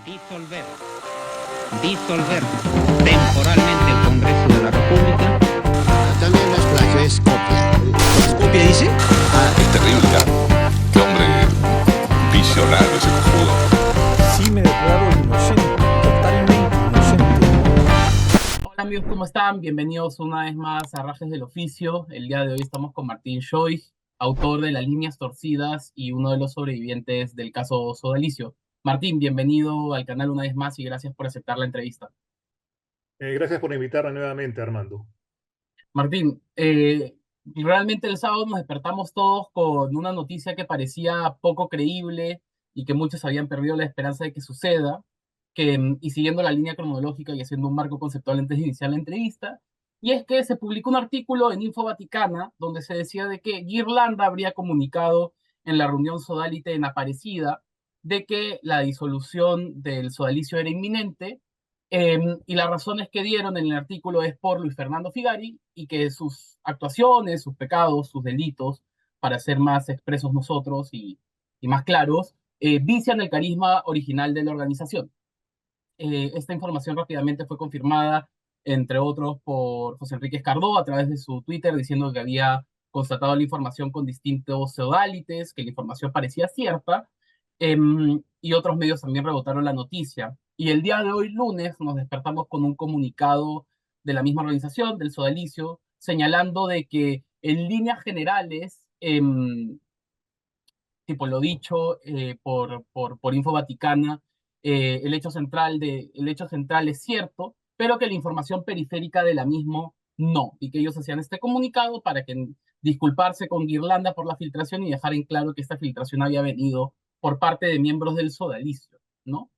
Disolver. Disolver temporalmente el Congreso de la República. También no es plagio, es copia. ¿Es copia, dice? Es terrible, ¿ah? Qué hombre visionario ese cojudo. Sí me declaro inocente, totalmente inocente. Hola amigos, ¿cómo están? Bienvenidos una vez más a Rajes del Oficio. El día de hoy estamos con Martín Schoy, autor de Las Líneas Torcidas y uno de los sobrevivientes del caso Sodalicio. Martín, bienvenido al canal una vez más y gracias por aceptar la entrevista. Gracias por invitarme nuevamente, Armando. Martín, realmente el sábado nos despertamos todos con una noticia que parecía poco creíble y que muchos habían perdido la esperanza de que suceda, y siguiendo la línea cronológica y haciendo un marco conceptual antes de iniciar la entrevista, y es que se publicó un artículo en Info Vaticana donde se decía de que Ghirlanda habría comunicado en la reunión sodalite en Aparecida de que la disolución del sodalicio era inminente, y las razones que dieron en el artículo es por Luis Fernando Figari y que sus actuaciones, sus pecados, sus delitos, para ser más expresos nosotros y más claros, vician el carisma original de la organización. Esta información rápidamente fue confirmada, entre otros, por José Enrique Escardó a través de su Twitter, diciendo que había constatado la información con distintos pseudólites, que la información parecía cierta, y otros medios también rebotaron la noticia. Y el día de hoy, lunes, nos despertamos con un comunicado de la misma organización, del Sodalicio, señalando de que en líneas generales, tipo lo dicho por Info Vaticana, el hecho central es cierto, pero que la información periférica de la misma no, y que ellos hacían este comunicado para que disculparse con Ghirlanda por la filtración y dejar en claro que esta filtración había venido por parte de miembros del sodalicio, ¿no?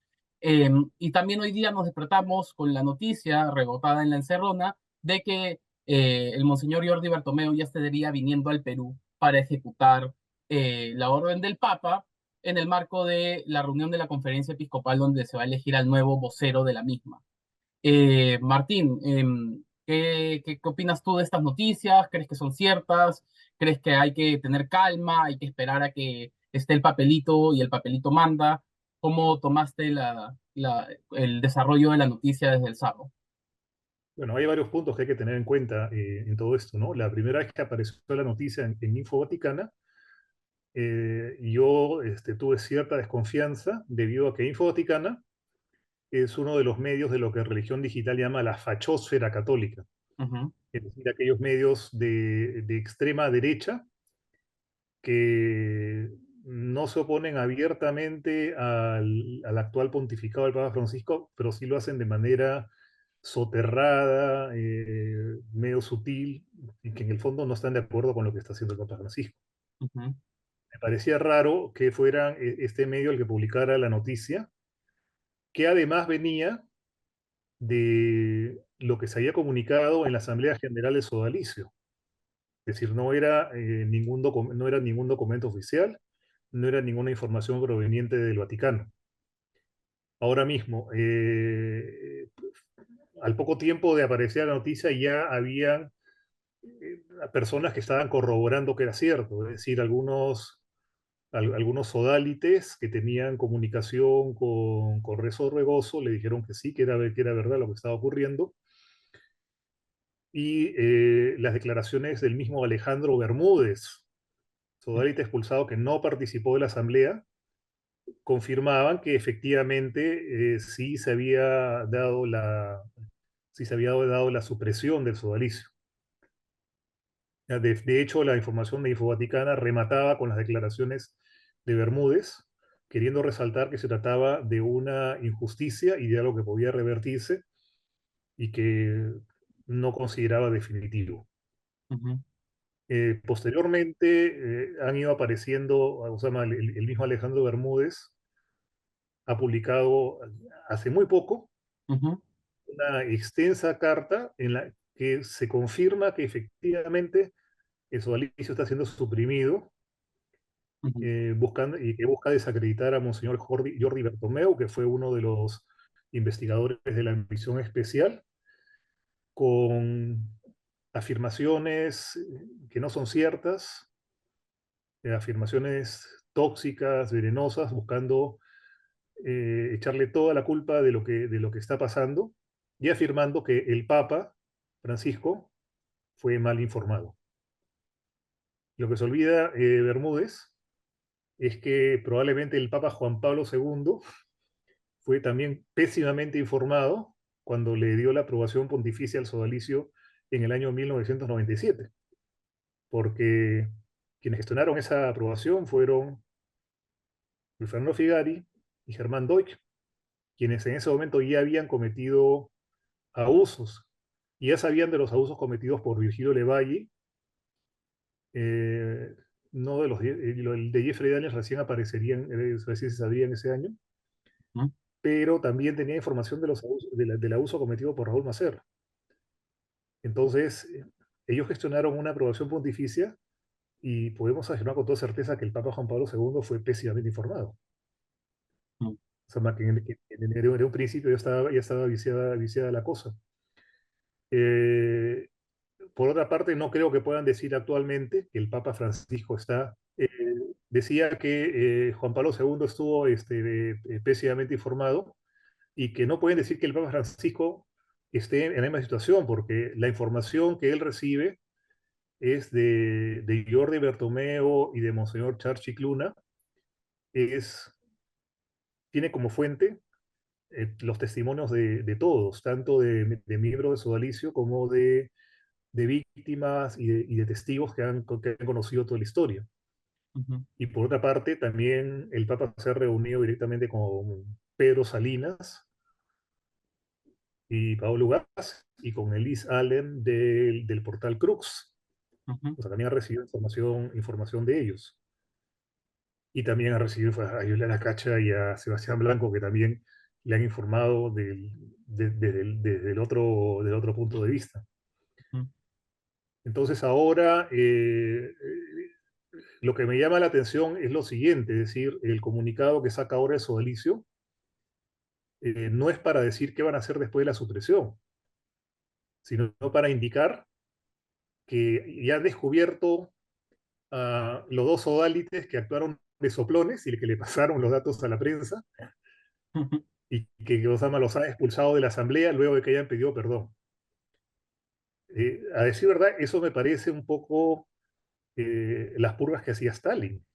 Y también hoy día nos despertamos con la noticia rebotada en la encerrona de que el monseñor Jordi Bertomeu ya estaría viniendo al Perú para ejecutar la orden del Papa en el marco de la reunión de la conferencia episcopal donde se va a elegir al nuevo vocero de la misma. Martín, ¿qué opinas tú de estas noticias? ¿Crees que son ciertas? ¿Crees que hay que tener calma? ¿Hay que esperar a que esté el papelito y el papelito manda? ¿Cómo tomaste el desarrollo de la noticia desde el sábado? Bueno, hay varios puntos que hay que tener en cuenta en todo esto, ¿no? La primera vez que apareció la noticia en Info Vaticana, yo tuve cierta desconfianza debido a que Info Vaticana es uno de los medios de lo que Religión Digital llama la fachosfera católica, Ujú, es decir, aquellos medios de extrema derecha que no se oponen abiertamente al actual pontificado del Papa Francisco, pero sí lo hacen de manera soterrada, medio sutil, y que en el fondo no están de acuerdo con lo que está haciendo el Papa Francisco. ujú, Me parecía raro que fuera este medio el que publicara la noticia, que además venía de lo que se había comunicado en la Asamblea General de Sodalicio. Es decir, no era ningún documento oficial, no era ninguna información proveniente del Vaticano. Ahora mismo, al poco tiempo de aparecer la noticia, ya había personas que estaban corroborando que era cierto, es decir, algunos sodálites que tenían comunicación con Rezo Regoso le dijeron que sí, que era verdad lo que estaba ocurriendo. Y las declaraciones del mismo Alejandro Bermúdez, sodalite expulsado que no participó de la asamblea, confirmaban que efectivamente sí se había dado la supresión del sodalicio. De hecho, la información de Infovaticana remataba con las declaraciones de Bermúdez, queriendo resaltar que se trataba de una injusticia y de algo que podía revertirse y que no consideraba definitivo. ujú, Posteriormente han ido apareciendo, o sea, el mismo Alejandro Bermúdez ha publicado hace muy poco ujú, una extensa carta en la que se confirma que efectivamente el sodalicio está siendo suprimido, ujú. y que busca desacreditar a Monseñor Jordi Bertomeu, que fue uno de los investigadores de la misión especial, con afirmaciones que no son ciertas, afirmaciones tóxicas, venenosas, buscando echarle toda la culpa de lo que está pasando y afirmando que el Papa Francisco fue mal informado. Lo que se olvida Bermúdez es que probablemente el Papa Juan Pablo II fue también pésimamente informado cuando le dio la aprobación pontificia al sodalicio en el año 1997, porque quienes gestionaron esa aprobación fueron Luis Fernando Figari y Germán Doig, quienes en ese momento ya habían cometido abusos, y ya sabían de los abusos cometidos por Virgilio Levalle, no de el de Jeffrey Daniels recién aparecerían, recién se sabría en ese año, ¿Mm? pero también tenía información de los abusos, del abuso cometido por Raúl Macer. Entonces, ellos gestionaron una aprobación pontificia y podemos afirmar con toda certeza que el Papa Juan Pablo II fue pésimamente informado. Mm. O sea, en un principio ya estaba viciada la cosa. Por otra parte, no creo que puedan decir actualmente que el Papa Francisco está... decía que Juan Pablo II estuvo pésimamente informado y que no pueden decir que el Papa Francisco esté en la misma situación, porque la información que él recibe es de Jordi Bertomeo y de Monseñor Charchi Cluna, tiene como fuente los testimonios de todos, tanto de miembros de Sodalicio como de víctimas y de testigos que han conocido toda la historia. Ujú. Y por otra parte, también el Papa se ha reunido directamente con Pedro Salinas y Pablo Gas y con Elise Allen del portal Crux. Ujú. O sea, también ha recibido información de ellos. Y también ha recibido a Juliana Cacha y a Sebastián Blanco, que también le han informado desde del otro punto de vista. Ujú. Entonces ahora lo que me llama la atención es lo siguiente, es decir, el comunicado que saca ahora el Sodalicio no es para decir qué van a hacer después de la supresión, sino para indicar que ya han descubierto a los dos sodalites que actuaron de soplones y que le pasaron los datos a la prensa Ujú. y que Osama los ha expulsado de la asamblea luego de que hayan pedido perdón. A decir verdad, eso me parece un poco las purgas que hacía Stalin.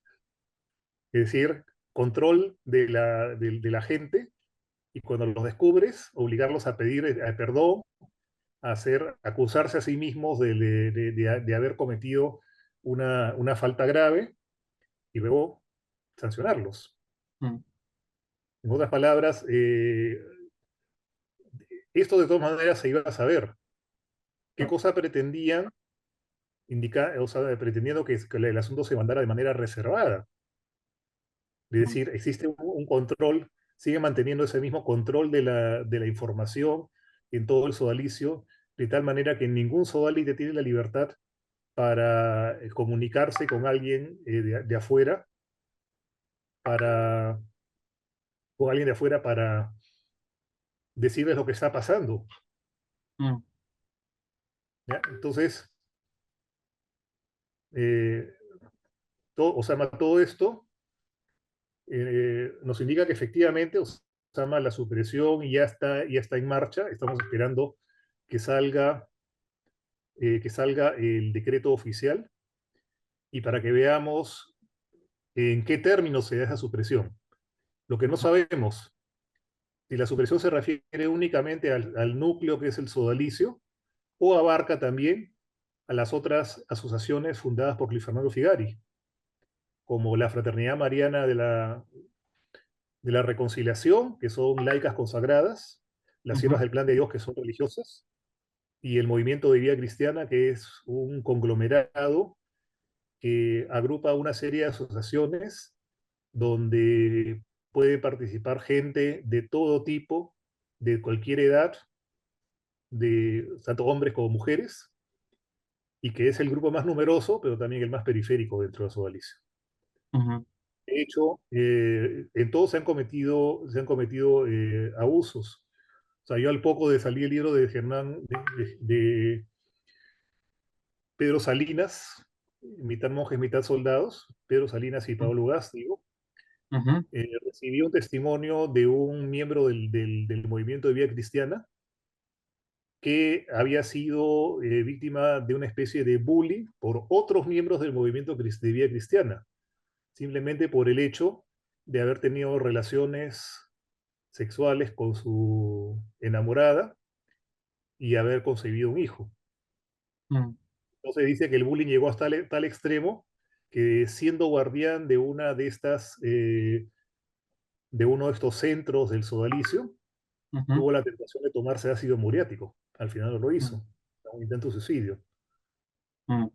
Es decir, control de la gente y cuando los descubres, obligarlos a pedir perdón, acusarse a sí mismos de haber cometido una falta grave y luego sancionarlos. Mm. En otras palabras, esto de todas maneras se iba a saber. ¿Qué cosa pretendían? O sea, pretendiendo que el asunto se mandara de manera reservada. Es Mm. decir, existe un control, sigue manteniendo ese mismo control de la información en todo el sodalicio, de tal manera que ningún sodalite tiene la libertad para comunicarse con alguien de afuera, para, con alguien de afuera para decirles lo que está pasando. Mm. ¿Ya? Entonces, eh, o sea, todo esto nos indica que efectivamente, o sea, la supresión ya está en marcha. Estamos esperando que salga el decreto oficial y para que veamos en qué términos se da esa supresión. Lo que no sabemos, si la supresión se refiere únicamente al núcleo que es el sodalicio o abarca también a las otras asociaciones fundadas por Luis Fernando Figari, como la Fraternidad Mariana de la Reconciliación, que son laicas consagradas, las Ujú. Siervas del Plan de Dios, que son religiosas, y el Movimiento de Vida Cristiana, que es un conglomerado que agrupa una serie de asociaciones donde puede participar gente de todo tipo, de cualquier edad, de tanto hombres como mujeres, y que es el grupo más numeroso, pero también el más periférico dentro de Sodalicio. Ujú. De hecho, en todos se han cometido abusos. O sea, yo al poco de salir el libro de Germán, de Pedro Salinas, mitad monjes, mitad soldados, Pedro Salinas y Pablo Gas, digo, Ujú, recibí un testimonio de un miembro del movimiento de Vía Cristiana que había sido víctima de una especie de bullying por otros miembros del movimiento de Vía Cristiana, simplemente por el hecho de haber tenido relaciones sexuales con su enamorada y haber concebido un hijo. mm, Entonces dice que el bullying llegó hasta tal extremo que siendo guardián de una de estas, de uno de estos centros del sodalicio, ujú, tuvo la tentación de tomarse ácido muriático. Al final no lo mm, hizo. Un intento de suicidio. mm.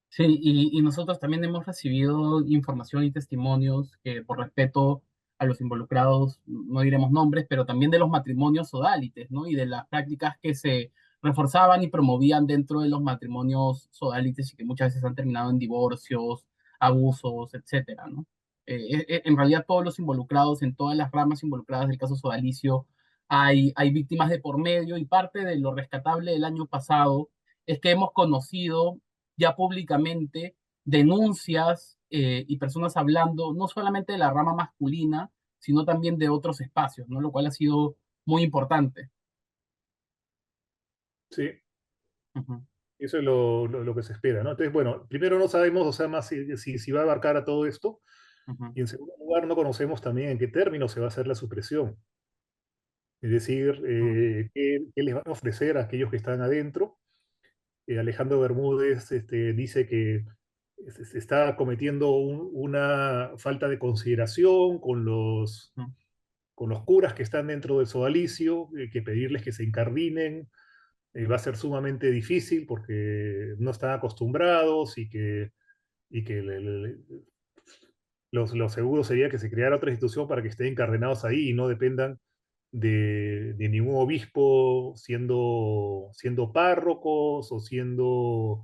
Sí, y nosotros también hemos recibido información y testimonios que por respeto a los involucrados, no diremos nombres, pero también de los matrimonios sodálites, ¿no? Y de las prácticas que se reforzaban y promovían dentro de los matrimonios sodálites y que muchas veces han terminado en divorcios, abusos, etcétera, ¿no? En realidad todos los involucrados, en todas las ramas involucradas del caso sodalicio, hay víctimas de por medio y parte de lo rescatable del año pasado es que hemos conocido ya públicamente denuncias y personas hablando no solamente de la rama masculina, sino también de otros espacios, ¿no? Lo cual ha sido muy importante. Sí, Ujú, eso es lo que se espera, ¿no? Entonces, bueno, primero no sabemos, o sea, más si va a abarcar a todo esto, ujú, y en segundo lugar no conocemos también en qué términos se va a hacer la supresión. Es decir, ujú, qué les van a ofrecer a aquellos que están adentro. Alejandro Bermúdez dice que se está cometiendo una falta de consideración ujú, con los curas que están dentro del sodalicio, que pedirles que se incardinen va a ser sumamente difícil porque no están acostumbrados y que lo seguro sería que se creara otra institución para que estén encardenados ahí y no dependan de ningún obispo siendo párrocos o siendo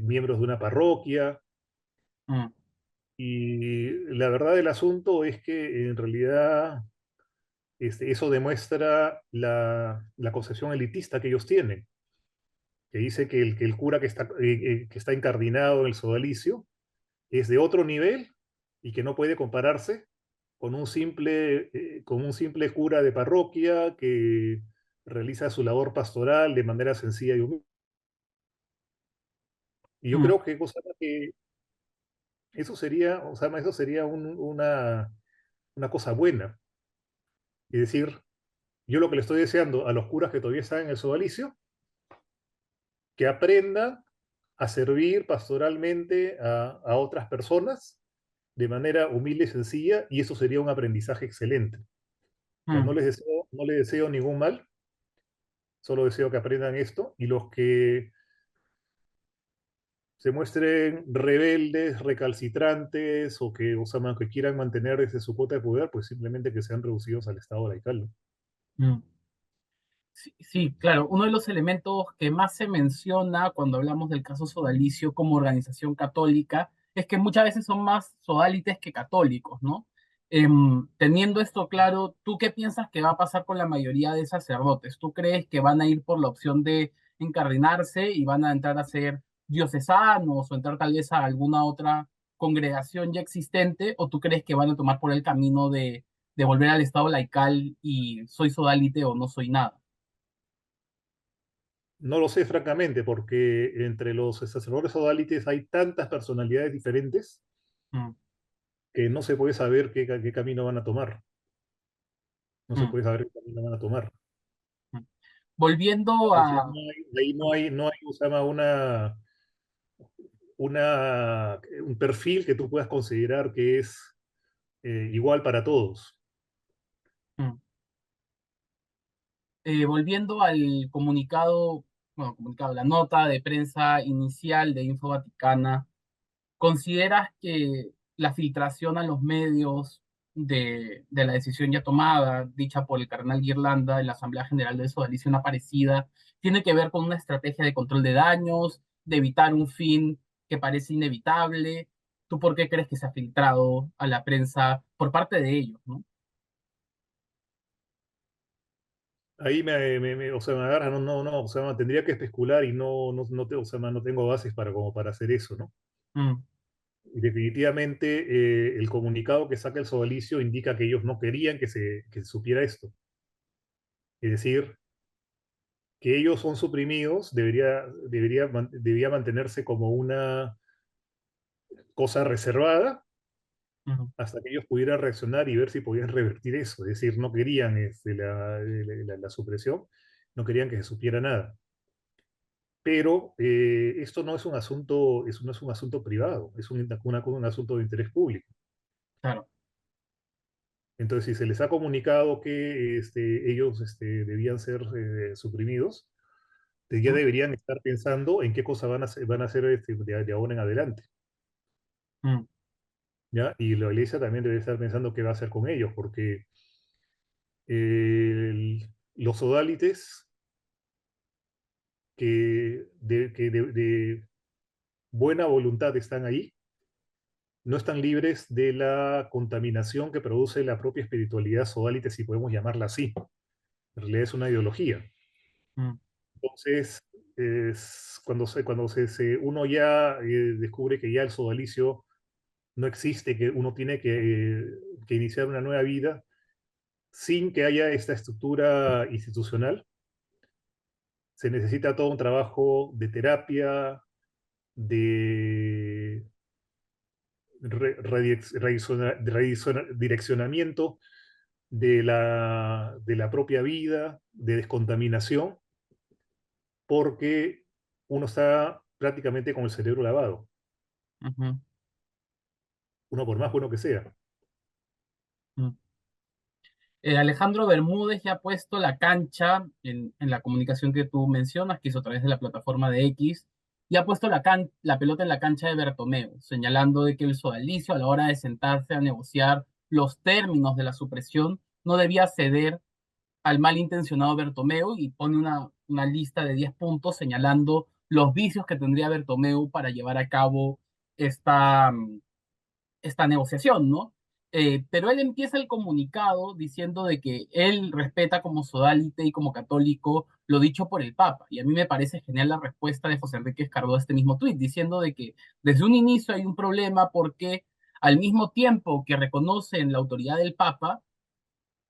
miembros de una parroquia. ujú, Y la verdad del asunto es que en realidad eso demuestra la concepción elitista que ellos tienen, que dice que el cura que está incardinado en el sodalicio es de otro nivel y que no puede compararse con un simple cura de parroquia que realiza su labor pastoral de manera sencilla y humilde. Y yo ujú, creo que, que eso sería, o sea, eso sería una cosa buena. Es decir, yo lo que le estoy deseando a los curas que todavía están en el sodalicio, que aprendan a servir pastoralmente a otras personas de manera humilde y sencilla, y eso sería un aprendizaje excelente. O sea, ujú, no les deseo ningún mal, solo deseo que aprendan esto, y los que se muestren rebeldes, recalcitrantes, o sea, que quieran mantener desde su cuota de poder, pues simplemente que sean reducidos al estado laical, ¿no? ujú. Sí, sí, claro, uno de los elementos que más se menciona cuando hablamos del caso sodalicio como organización católica es que muchas veces son más sodalites que católicos, ¿no? Teniendo esto claro, ¿tú qué piensas que va a pasar con la mayoría de sacerdotes? ¿Tú crees que van a ir por la opción de encardinarse y van a entrar a ser diocesanos o entrar tal vez a alguna otra congregación ya existente? ¿O tú crees que van a tomar por el camino de volver al estado laical y soy sodalite o no soy nada? No lo sé francamente, porque entre los sacerdotes odalites hay tantas personalidades diferentes Mm, que no se puede saber qué camino van a tomar. No se mm, puede saber qué camino van a tomar. mm. Volviendo O sea, a... ahí no hay, o sea, un perfil que tú puedas considerar que es igual para todos. mm, volviendo al comunicado, bueno, comunicado, la nota de prensa inicial de Info Vaticana, ¿consideras que la filtración a los medios de la decisión ya tomada, dicha por el cardenal Guirlanda en la Asamblea General de Sodalicio, una parecida, tiene que ver con una estrategia de control de daños, de evitar un fin que parece inevitable? ¿Tú por qué crees que se ha filtrado a la prensa por parte de ellos, ¿no? Ahí o sea, me agarra, o sea, tendría que especular y o sea, no tengo bases para, como para hacer eso, ¿no? Mm, Y definitivamente el comunicado que saca el sodalicio indica que ellos no querían que se supiera esto. Es decir, que ellos son suprimidos debía mantenerse como una cosa reservada Ujú. hasta que ellos pudieran reaccionar y ver si podían revertir eso. Es decir, no querían la supresión, no querían que se supiera nada. Pero esto no es un asunto, eso no es un asunto privado, es un asunto de interés público. Claro. Entonces, si se les ha comunicado que ellos debían ser suprimidos, ya Ujú. deberían estar pensando en qué cosas van a hacer de ahora en adelante. Mm. ¿Ya? Y la iglesia también debe estar pensando qué va a hacer con ellos, porque los odalites que de buena voluntad están ahí, no están libres de la contaminación que produce la propia espiritualidad sodalite, si podemos llamarla así. En realidad es una ideología. Mm. Entonces, uno ya descubre que ya el sodalicio no existe, que uno tiene que iniciar una nueva vida sin que haya esta estructura institucional, se necesita todo un trabajo de terapia, de direccionamiento de la propia vida, de descontaminación, porque uno está prácticamente con el cerebro lavado, Ujú. uno por más bueno que sea. Mm. Alejandro Bermúdez ya ha puesto la cancha en la comunicación que tú mencionas, que hizo a través de la plataforma de X, y ha puesto la pelota en la cancha de Bertomeu, señalando de que el sodalicio a la hora de sentarse a negociar los términos de la supresión no debía ceder al malintencionado Bertomeu y pone una lista de 10 puntos señalando los vicios que tendría Bertomeu para llevar a cabo esta, esta negociación, ¿no? Pero él empieza el comunicado diciendo de que él respeta como sodalite y como católico lo dicho por el Papa. Y a mí me parece genial la respuesta de José Enrique Escardó a este mismo tuit, diciendo de que desde un inicio hay un problema porque al mismo tiempo que reconocen la autoridad del Papa,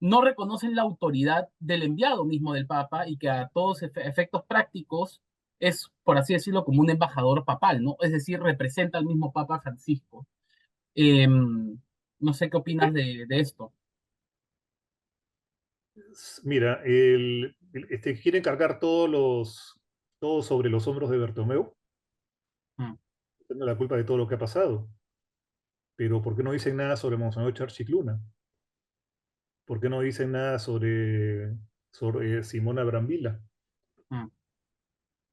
no reconocen la autoridad del enviado mismo del Papa y que a todos efectos prácticos es, por así decirlo, como un embajador papal, ¿no? Es decir, representa al mismo Papa Francisco. No sé qué opinas de esto. Mira, quieren cargar todo sobre los hombros de Bertomeu, Mm. echando la culpa de todo lo que ha pasado. Pero ¿por qué no dicen nada sobre Monseñor Charchicluna? ¿Por qué no dicen nada sobre Simona Brambila, Mm.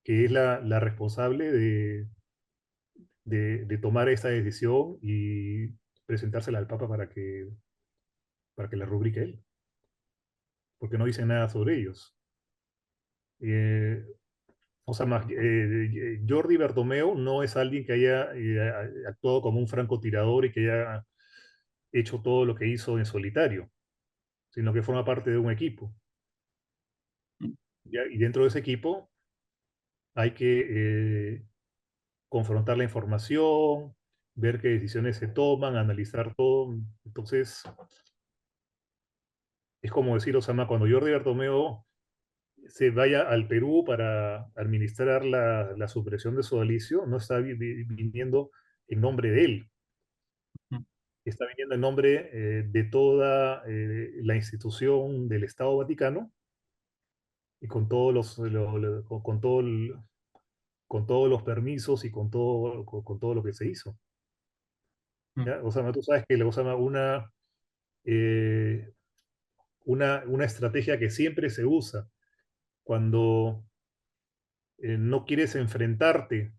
que es la responsable de tomar esta decisión y presentársela al Papa para que la rubrique él? ¿Por qué no dicen nada sobre ellos? Eh, o sea, Jordi Bertomeu no es alguien que haya actuado como un francotirador y que haya hecho todo lo que hizo en solitario, sino que forma parte de un equipo. Mm. ¿Ya? Y dentro de ese equipo hay que confrontar la información, ver qué decisiones se toman, analizar todo. Entonces, es como decir, Osama, cuando Jordi Bertomeu se vaya al Perú para administrar la supresión de sodalicio, no está viniendo en nombre de él, Mm. está viniendo en nombre de toda la institución del Estado Vaticano y con todos con todos los permisos y con todo lo que se hizo. Mm. ¿Ya? Osama, tú sabes que Osama, eh, una estrategia que siempre se usa cuando no quieres enfrentarte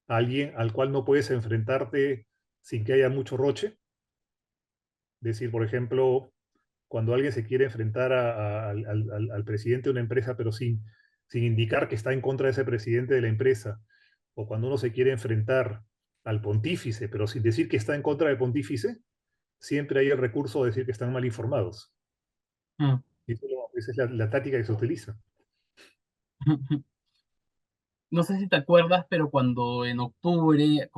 a alguien al cual no puedes enfrentarte sin que haya mucho roche. Es decir, por ejemplo, cuando alguien se quiere enfrentar al presidente de una empresa, pero sin indicar que está en contra de ese presidente de la empresa, o cuando uno se quiere enfrentar al pontífice, pero sin decir que está en contra del pontífice, siempre hay el recurso de decir que están mal informados. Mm. Y esa es la táctica que se utiliza. no sé si te acuerdas, pero cuando en octubre,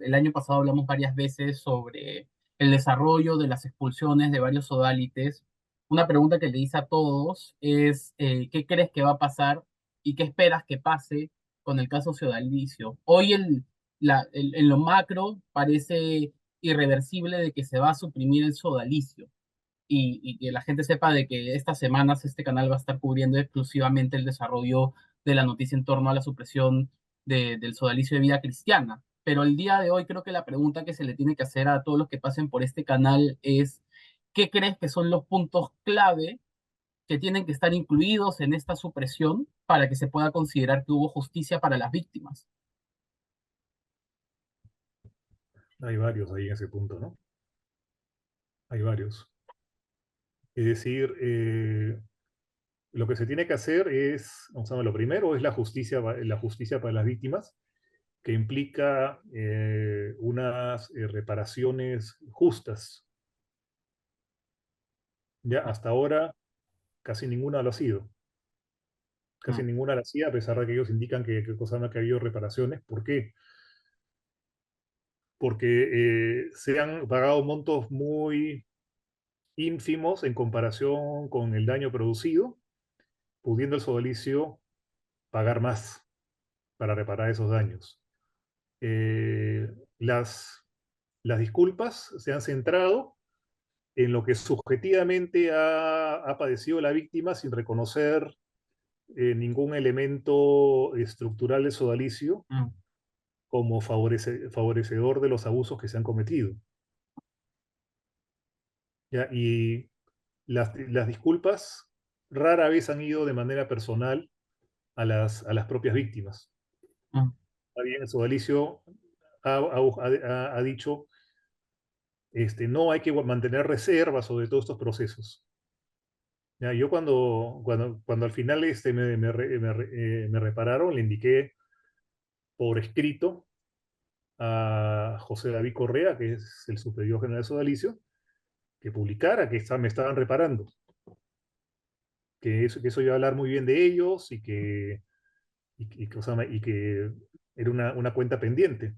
el año pasado hablamos varias veces sobre el desarrollo de las expulsiones de varios sodálites, una pregunta que le hice a todos es, ¿qué crees que va a pasar y qué esperas que pase con el caso Sodalicio? Hoy en lo macro parece irreversible de que se va a suprimir el sodalicio y que la gente sepa de que estas semanas este canal va a estar cubriendo exclusivamente el desarrollo de la noticia en torno a la supresión del sodalicio de vida cristiana. Pero el día de hoy creo que la pregunta que se le tiene que hacer a todos los que pasen por este canal es, ¿qué crees que son los puntos clave que tienen que estar incluidos en esta supresión para que se pueda considerar que hubo justicia para las víctimas? Hay varios ahí en ese punto, ¿no? Hay varios. Es decir, lo que se tiene que hacer es, vamos a ver, lo primero es la justicia para las víctimas, que implica unas reparaciones justas. Ya hasta ahora casi ninguna lo ha sido. Casi Mm, ninguna lo hacía, a pesar de que ellos indican que, cosa no, que ha habido reparaciones. ¿Por qué? Porque se han pagado montos muy ínfimos en comparación con el daño producido, pudiendo el sodalicio pagar más para reparar esos daños. Eh, las disculpas se han centrado en lo que subjetivamente ha padecido la víctima sin reconocer ningún elemento estructural del sodalicio mm, como favorecedor de los abusos que se han cometido. ¿Ya? Y las disculpas rara vez han ido de manera personal a las propias víctimas. mm, Está bien, el sodalicio ha dicho, no hay que mantener reservas sobre todos estos procesos. Ya, yo cuando al final me repararon, le indiqué por escrito a José David Correa, que es el superior general de Sodalicio, que publicara que me estaban reparando, que eso iba a hablar muy bien de ellos y que era una cuenta pendiente.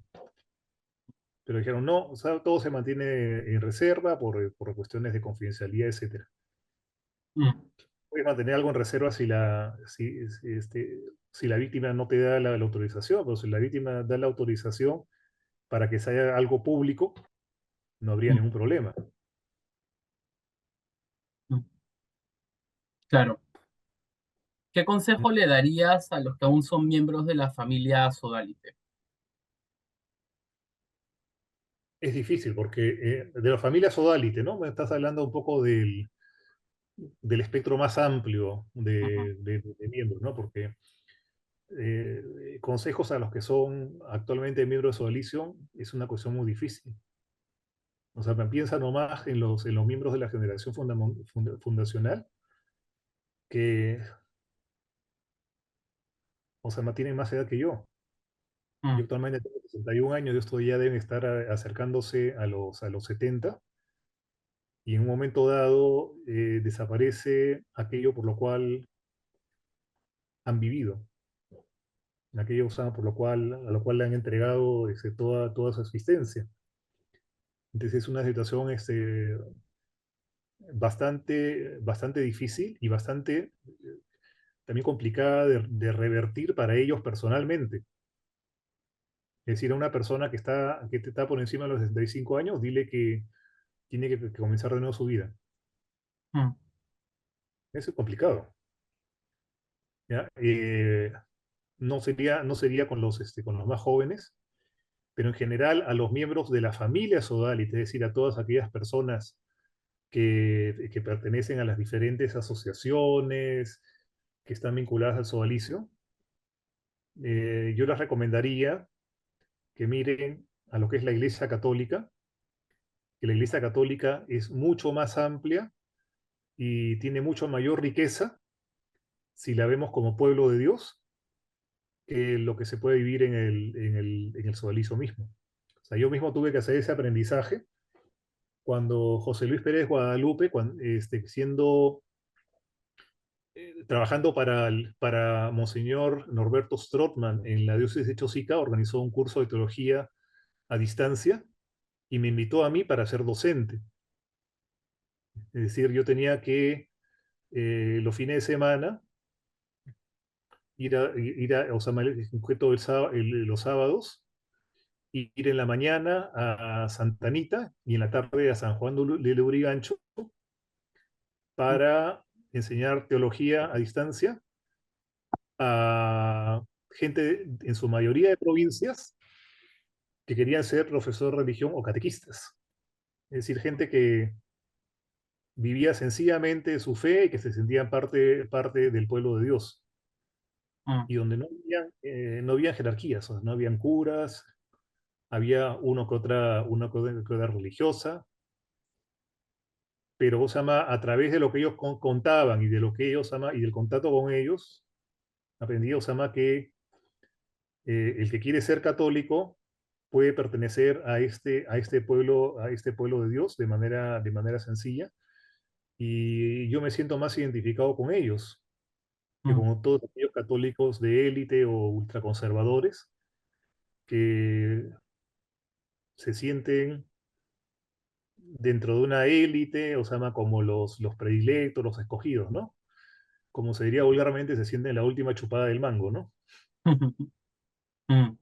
Pero dijeron, no, o sea, todo se mantiene en reserva por cuestiones de confidencialidad, etcétera. mm, Puedes mantener algo en reserva si la víctima no te da la autorización, pero si la víctima da la autorización para que se haga algo público, no habría mm, ningún problema. mm. Claro. ¿Qué consejo le darías a los que aún son miembros de la familia Sodalite? Es difícil porque de la familia Sodalite, ¿no? Me estás hablando un poco del espectro más amplio Ujú, de miembros, ¿no? Porque consejos a los que son actualmente miembros de Sodalicio es una cuestión muy difícil. O sea, piensa nomás en los miembros de la generación fundacional que, o sea, no tienen más edad que yo. Yo mm, actualmente tengo 61 años, estos ya deben estar acercándose a los 70, y en un momento dado desaparece aquello por lo cual han vivido, aquello a lo cual le han entregado toda su existencia. Entonces es una situación bastante difícil y bastante también complicada de revertir para ellos personalmente. Es decir, a una persona que te está por encima de los 65 años, dile que tiene que comenzar de nuevo su vida. mm, Eso es complicado. ¿Ya? No sería con los más jóvenes, pero en general a los miembros de la familia Sodalite, es decir, a todas aquellas personas que pertenecen a las diferentes asociaciones que están vinculadas al sodalicio, yo les recomendaría que miren a lo que es la Iglesia Católica, que la Iglesia Católica es mucho más amplia y tiene mucho mayor riqueza si la vemos como pueblo de Dios que lo que se puede vivir en el sodalicio mismo. O sea, yo mismo tuve que hacer ese aprendizaje cuando José Luis Pérez Guadalupe, siendo trabajando para Monseñor Norberto Strootman en la diócesis de Chosica, organizó un curso de teología a distancia y me invitó a mí para ser docente. Es decir, yo tenía que los fines de semana o sea, en concreto los sábados, ir en la mañana a Santa Anita y en la tarde a San Juan de Lurigancho para enseñar teología a distancia a gente, en su mayoría de provincias, que querían ser profesor de religión o catequistas. Es decir, gente que vivía sencillamente su fe y que se sentían parte del pueblo de Dios. mm, Y donde no habían jerarquías, o sea, no habían curas, había que otra religiosa, pero o sea, a través de lo que ellos contaban y de lo que ellos y del contacto con ellos, aprendí o sea, que el que quiere ser católico puede pertenecer a este pueblo de Dios de manera sencilla, y yo me siento más identificado con ellos que mm, con todos aquellos católicos de élite o ultraconservadores que se sienten dentro de una élite, o sea, como los predilectos, los escogidos, ¿no? Como se diría vulgarmente, se sienten la última chupada del mango, ¿no? mm.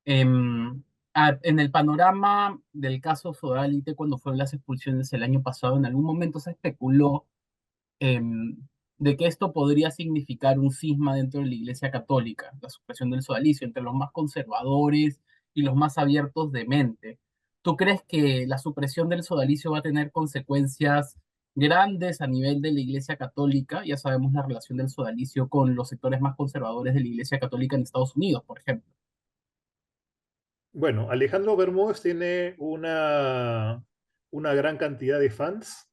Em, en el panorama del caso Sodalite, cuando fueron las expulsiones el año pasado, en algún momento se especuló em, de que esto podría significar un cisma dentro de la Iglesia Católica, la supresión del sodalicio, entre los más conservadores y los más abiertos de mente. ¿Tú crees que la supresión del sodalicio va a tener consecuencias grandes a nivel de la Iglesia Católica? Ya sabemos la relación del sodalicio con los sectores más conservadores de la Iglesia Católica en Estados Unidos, por ejemplo. Bueno, Alejandro Bermúdez tiene una gran cantidad de fans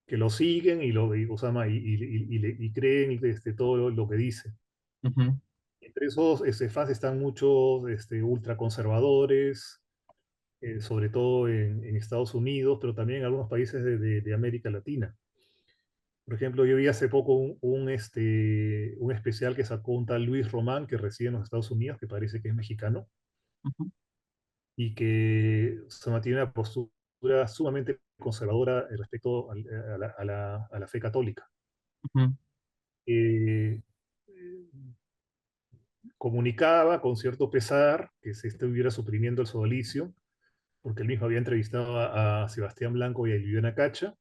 que lo siguen o sea, y creen todo lo que dice. Ujú, Entre esos fans están muchos ultraconservadores, sobre todo en Estados Unidos, pero también en algunos países de América Latina. Por ejemplo, yo vi hace poco un especial que sacó un tal Luis Román, que reside en los Estados Unidos, que parece que es mexicano, ujú, y que se mantiene una postura sumamente conservadora respecto a la fe católica. ujú, Eh, Comunicaba con cierto pesar que se estuviera suprimiendo el sodalicio, porque él mismo había entrevistado a Sebastián Blanco y a Viviana Cacha,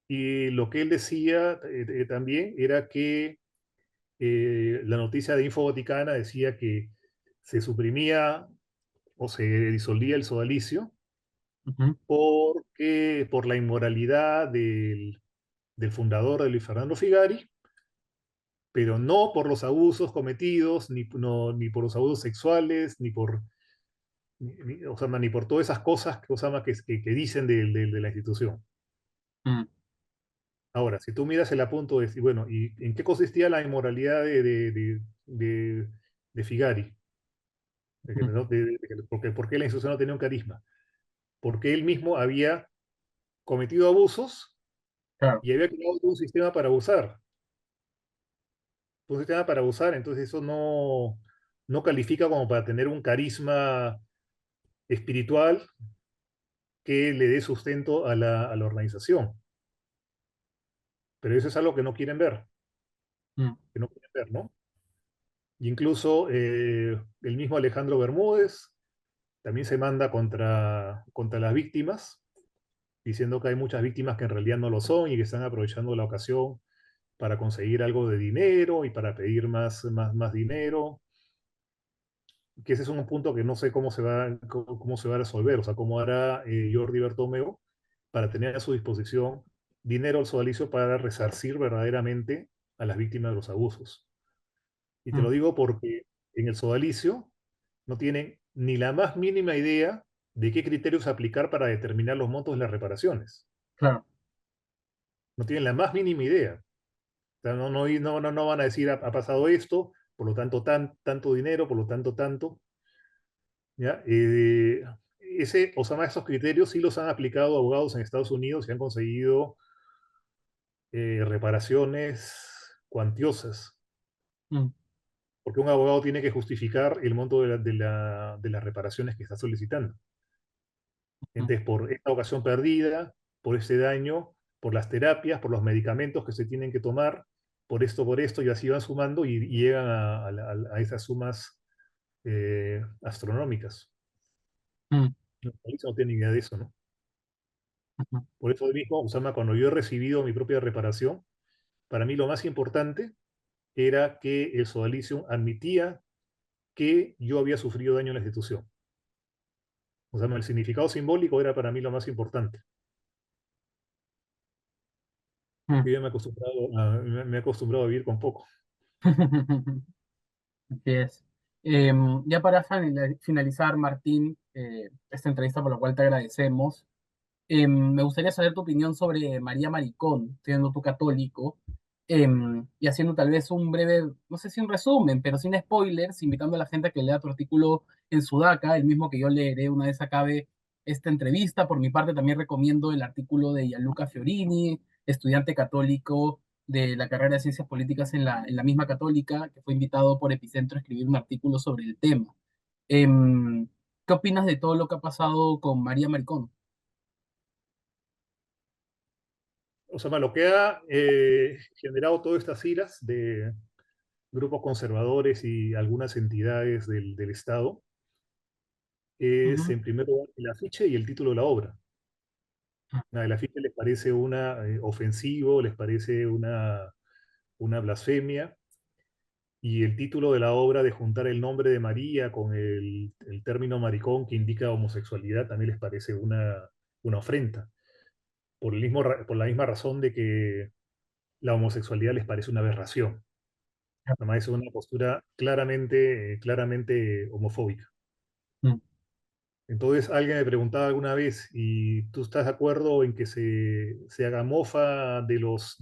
y lo que él decía también era que la noticia de Info Vaticana decía que se suprimía o se disolvía el sodalicio ujú. por la inmoralidad del fundador de Luis Fernando Figari, pero no por los abusos cometidos, ni por los abusos sexuales, o sea, ni por todas esas cosas que, o sea, que dicen de la institución. Mm, Ahora, si tú miras el apunto de, bueno, ¿y en qué consistía la inmoralidad de Figari? ujú. ¿Por qué la institución no tenía un carisma? Porque él mismo había cometido abusos Claro. y había creado un sistema para abusar. Un sistema para abusar, entonces eso no califica como para tener un carisma espiritual que le dé sustento a la organización. Pero eso es algo que no quieren ver, Mm, que no quieren ver, ¿no? Y incluso el mismo Alejandro Bermúdez también se manda contra las víctimas, diciendo que hay muchas víctimas que en realidad no lo son y que están aprovechando la ocasión para conseguir algo de dinero y para pedir más dinero, que ese es un punto que no sé cómo se va a resolver, o sea, cómo hará Jordi Bertomeu para tener a su disposición dinero al sodalicio para resarcir verdaderamente a las víctimas de los abusos. Y te lo mm, digo porque en el sodalicio no tienen ni la más mínima idea de qué criterios aplicar para determinar los montos de las reparaciones. claro. No tienen la más mínima idea. O sea, no van a decir ha pasado esto, por lo tanto tanto dinero, por lo tanto tanto. ¿Ya? O sea, esos criterios sí los han aplicado abogados en Estados Unidos y han conseguido reparaciones cuantiosas, mm, porque un abogado tiene que justificar el monto de las reparaciones que está solicitando. mm, Entonces, por esta ocasión perdida, por ese daño, por las terapias, por los medicamentos que se tienen que tomar, por esto, y así van sumando y llegan a esas sumas astronómicas. mm, El país no tiene idea de eso, ¿no? ujú, Por eso mismo, Osama, cuando yo he recibido mi propia reparación, para mí lo más importante era que el Sodalicium admitía que yo había sufrido daño en la institución. O sea, el significado simbólico era para mí lo más importante. mm. Porque yo me he acostumbrado a vivir con poco. Así es. Ya para finalizar, Martín, esta entrevista por la cual te agradecemos, me gustaría saber tu opinión sobre María Maricón, siendo tú católico, y haciendo tal vez un breve, no sé si un resumen, pero sin spoilers, invitando a la gente a que lea tu artículo en Sudaca, el mismo que yo leeré una vez acabe esta entrevista. Por mi parte, también recomiendo el artículo de Gianluca Fiorini, estudiante católico de la carrera de Ciencias Políticas en la misma católica, que fue invitado por Epicentro a escribir un artículo sobre el tema. Em, ¿Qué opinas de todo lo que ha pasado con María Maricón? O sea, lo que ha generado todas estas iras de grupos conservadores y algunas entidades del Estado es, Ujú, en primer lugar, el afiche y el título de la obra. El afiche les parece una ofensivo, les parece una blasfemia, y el título de la obra de juntar el nombre de María con el término maricón que indica homosexualidad también les parece una ofrenda, por la misma razón de que la homosexualidad les parece una aberración. Además, es una postura claramente homofóbica. ujú, Entonces, alguien me preguntaba alguna vez, ¿y tú estás de acuerdo en que se haga mofa de los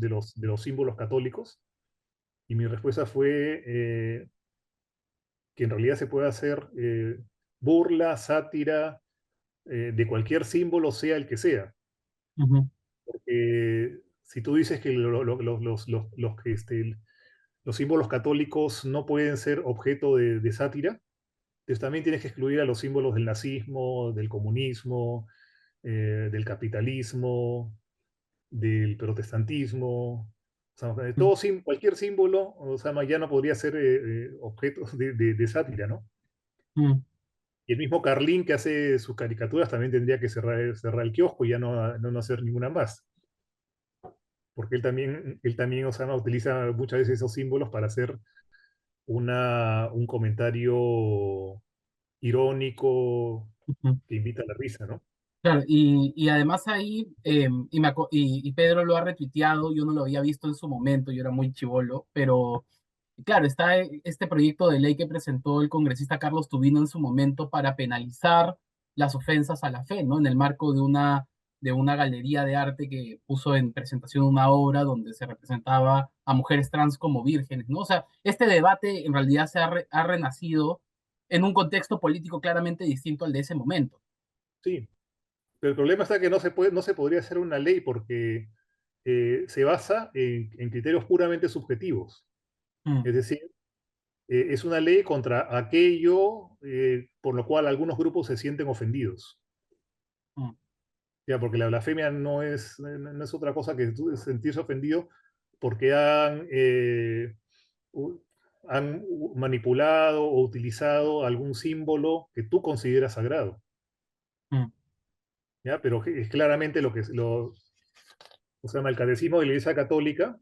símbolos católicos? Y mi respuesta fue que en realidad se puede hacer burla, sátira de cualquier símbolo, sea el que sea. ujú, Porque si tú dices que los símbolos católicos no pueden ser objeto de sátira, entonces también tienes que excluir a los símbolos del nazismo, del comunismo, del capitalismo, del protestantismo. O sea, ujú, cualquier símbolo, o sea, ya no podría ser objeto de sátira, ¿no? ujú. Y el mismo Carlín que hace sus caricaturas también tendría que cerrar el kiosco y ya no hacer ninguna más. Porque él también, o sea, utiliza muchas veces esos símbolos para hacer un comentario irónico Ujú. que invita a la risa, ¿no? Claro, y además ahí, y Pedro lo ha retuiteado, yo no lo había visto en su momento, yo era muy chivolo, pero claro, está este proyecto de ley que presentó el congresista Carlos Tubino en su momento para penalizar las ofensas a la fe, ¿no? En el marco de una galería de arte que puso en presentación una obra donde se representaba a mujeres trans como vírgenes, ¿no? O sea, este debate en realidad ha renacido en un contexto político claramente distinto al de ese momento. Sí, pero el problema está que no se podría hacer una ley porque se basa en criterios puramente subjetivos. Mm, Es decir, es una ley contra aquello por lo cual algunos grupos se sienten ofendidos. mm, Ya, porque la blasfemia no es otra cosa que sentirse ofendido porque u- han manipulado o utilizado algún símbolo que tú consideras sagrado. mm, ¿Ya? Pero es claramente o sea, el catecismo de la Iglesia Católica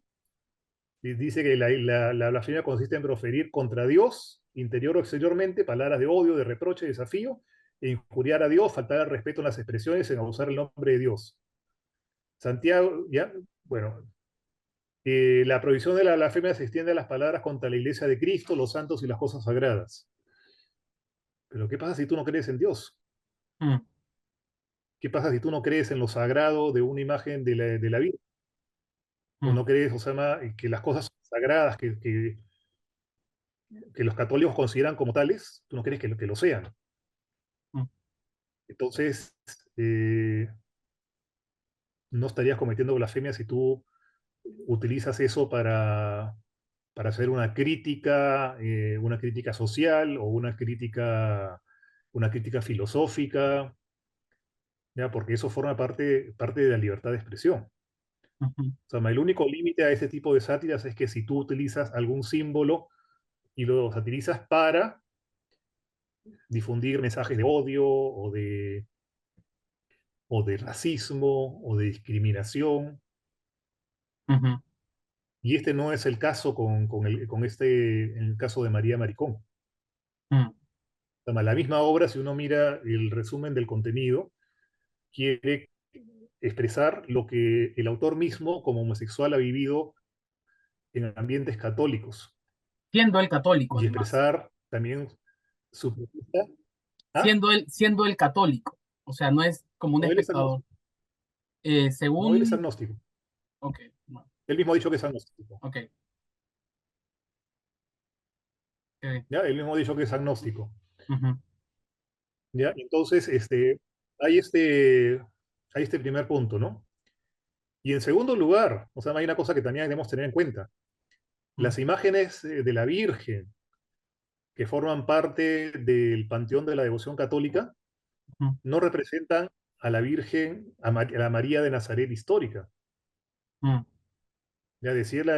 dice que la blasfemia consiste en proferir contra Dios, interior o exteriormente, palabras de odio, de reproche, de desafío, e injuriar a Dios, faltar al respeto en las expresiones, en abusar el nombre de Dios. Santiago, ya, bueno, la prohibición de la blasfemia se extiende a las palabras contra la Iglesia de Cristo, los santos y las cosas sagradas. Pero ¿qué pasa si tú no crees en Dios? mm, ¿Qué pasa si tú no crees en lo sagrado de una imagen de la vida? ¿O mm, no crees, o sea, que las cosas sagradas que los católicos consideran como tales, tú no crees que lo sean? mm. Entonces, no estarías cometiendo blasfemia si tú utilizas eso para hacer una crítica social o una crítica filosófica, ¿ya? Porque eso forma parte de la libertad de expresión. Ujú. O sea, el único límite a ese tipo de sátiras es que si tú utilizas algún símbolo y lo satirizas para difundir mensajes de odio o de racismo o de discriminación. Ujú. Y este no es el caso en el caso de María Maricón. Mm. O sea, la misma obra, si uno mira el resumen del contenido, quiere expresar lo que el autor mismo, como homosexual, ha vivido en ambientes católicos Siendo él católico, y además. expresar también su protesta. ¿Ah? Siendo él católico. O sea, no es como un No, él es espectador. agnóstico. No, él es Según. agnóstico. Ok, bueno, Él mismo ha dicho que es agnóstico. ok. Ok. ¿Ya? Él mismo ha dicho que es agnóstico. Ujú. ¿Ya? Entonces, hay este primer punto, ¿no? Y en segundo lugar, o sea, hay una cosa que también debemos tener en cuenta. Las imágenes de la Virgen que forman parte del panteón de la devoción católica Ujú. no representan a la Virgen, a la María de Nazaret histórica. Mm. Ya decirla,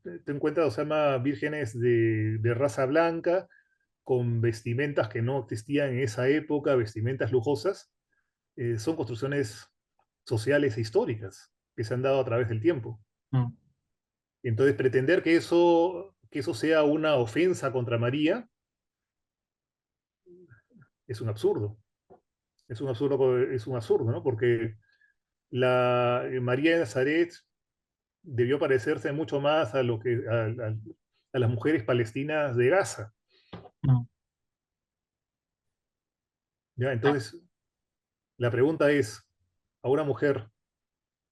ten en cuenta, o sea, vírgenes de raza blanca, con vestimentas que no existían en esa época, vestimentas lujosas, son construcciones sociales e históricas que se han dado a través del tiempo. Mm. Entonces, pretender que eso sea una ofensa contra María es un absurdo. Es un absurdo, ¿no? Porque María de Nazaret debió parecerse mucho más a las mujeres palestinas de Gaza. Mm. ¿Ya? Ah. Entonces, la pregunta es, a una mujer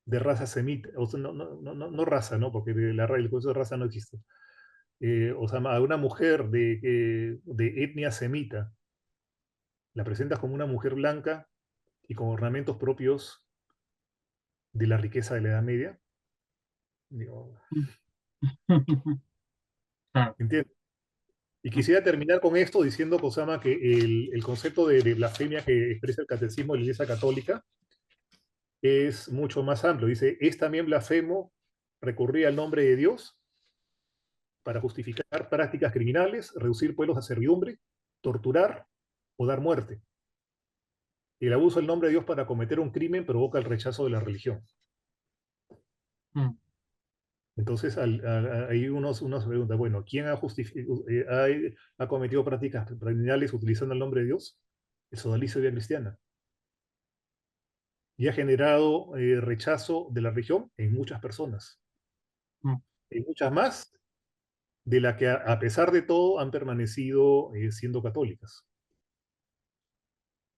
de raza semita, o sea, no raza, ¿no? Porque el concepto de raza no existe. O sea, a una mujer de etnia semita, la presentas como una mujer blanca y con ornamentos propios de la riqueza de la Edad Media. Digo, Claro. ¿entiendes? Y quisiera terminar con esto diciendo, Kosama, que el concepto de blasfemia que expresa el catecismo de la Iglesia Católica es mucho más amplio. Dice, es también blasfemo recurrir al nombre de Dios para justificar prácticas criminales, reducir pueblos a servidumbre, torturar o dar muerte. El abuso del nombre de Dios para cometer un crimen provoca el rechazo de la religión. Mm. Entonces, ahí uno se pregunta, bueno, ¿quién ha cometido prácticas criminales utilizando el nombre de Dios? El sodalicio de vida cristiana. Y ha generado rechazo de la religión en muchas personas. Mm. En muchas más de las que a pesar de todo han permanecido siendo católicas.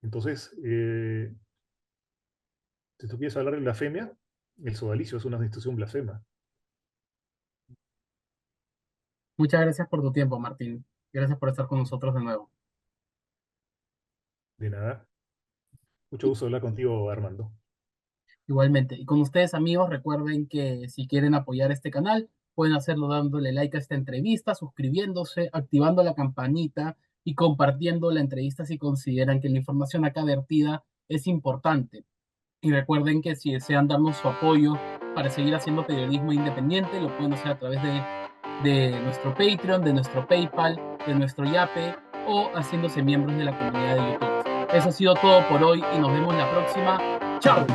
Entonces, si tú quieres hablar de blasfemia, el sodalicio es una institución blasfema. Muchas gracias por tu tiempo, Martín. Gracias por estar con nosotros de nuevo. De nada. Mucho gusto hablar contigo, Armando. Igualmente. Y con ustedes, amigos, recuerden que si quieren apoyar este canal, pueden hacerlo dándole like a esta entrevista, suscribiéndose, activando la campanita y compartiendo la entrevista si consideran que la información acá vertida es importante. Y recuerden que si desean darnos su apoyo para seguir haciendo periodismo independiente, lo pueden hacer a través de nuestro Patreon, de nuestro PayPal, de nuestro Yape o haciéndose miembros de la comunidad de YouTube. Eso ha sido todo por hoy y nos vemos la próxima. ¡Chao!